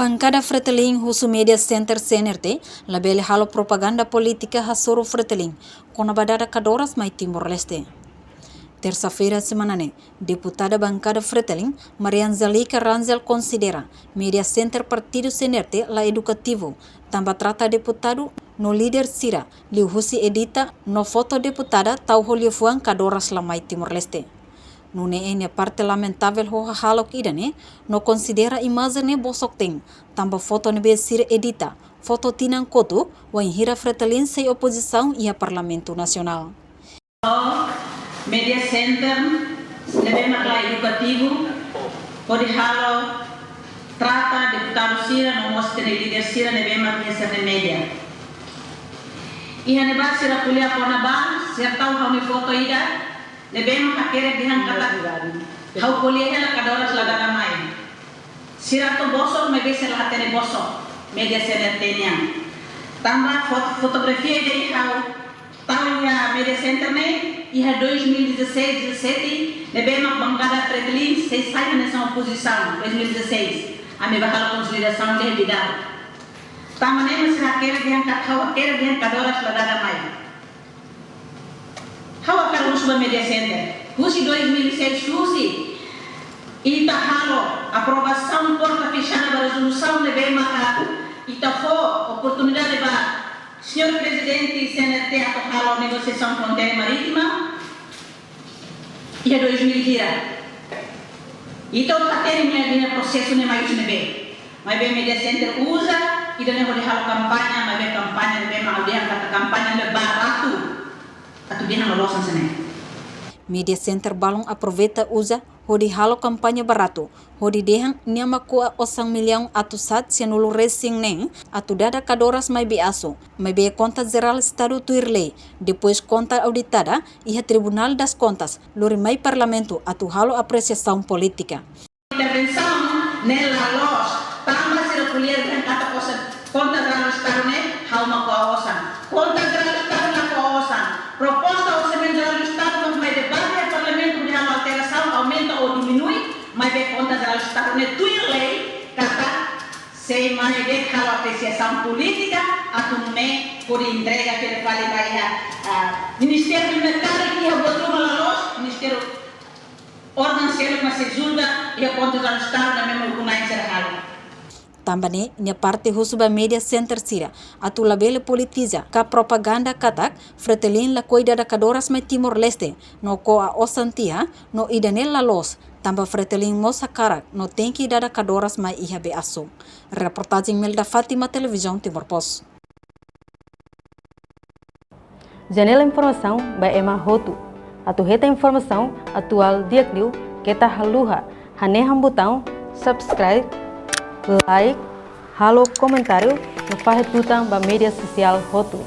Bancada Fretilin Husu Media Center CNRT label halo propaganda política hasoro Fretilin com a badada Cadoras mai Timor-Leste. Terça-feira semanane, deputada bancada Fretilin, Maria Angelica Rangel considera Media Center Partido CNRT la educativo, também trata deputado no líder Sira, liu husi edita no foto deputada tau holifuan Cadoras la mai Timor-Leste. Nune ene parte lamentável ho halok idane no considera imagem bosok tem tamba foto nebe sir edita foto tinan koto wa hira Fretilin sem oposição e a Parlamento Nacional. Media Center nebe makla educativo pode halo trata deputado Sira no mostre líder Sira nebe makla ser media. Ia neba sira kuliah kona ba sertau kami foto ida lebih makakere dihan kata hau kuliah la Cadoras lagada mai sirato bosok mebe serla tene bosok Media Center tenya tambah fotografia dari hau tahun ya Media Center ne ia 2016-17 lebih mak bancada Fretilin se sai nessa oposição 2016 ame bakal konsolidação de bidang tamane mas hakere dihan kata hau hakere dihan Cadoras lagada mai hawa karon suba Media Center husi 2006 husi ita halo aprovação porta fechada da resolução lebe maka ita fo oportunidade ba senhor presidente CNRT ato halo negociação fronteira marítima ia 2000 kira ita kateri minha processo ne mais nebe mas bem Media Center usa ida ne holi halo kampanya mas bem kampanya lebe ma dia kata kampanya le barato atau dia lolosan sana. Media Center balong aproveita usa hodi halo kampanye barato hodi dehang niama ko osang milhão atu sat senulu racing nem atu dada Cadoras mai biaso mai be conta geral estado tuirlei depois conta auditada e Tribunal das Contas lori mai parlamento atu halo apreciação política. Intervenção nela los tambah sirkulier kan kata kosa conta geral estado ne hauma ko osan conta geral estado na ko osan proposta orçamento geral do Estado mas vai debate no Parlamento de uma alteração aumenta ou diminui mas vai conta geral do Estado ne tuir lei kata sem mais de kalau apreciação política atume por entrega que ele fale vai Ministério do Mercado que é botou malalos Ministério órgão sério mas se julga e a conta geral do Estado na mesma kunai serhalo. Também, na parte husuba Media Center Sira, atu labele politiza, ka propaganda katak, Fretilin la cuida da Cadoras mai Timor-Leste, no ko a osantia, no idanel la los, tamba Fretilin mosa karak, no tem que dar da Cadoras mai ihabe aso. Reportagem Melda Fátima, Televisão Timor Post. Janela Informação, by Emma Hotu. Atu reta informação atual diakliu, kita haluha, haneham botão, subscribe, like, halo comentário, no Fahetutang ba media social Hotu.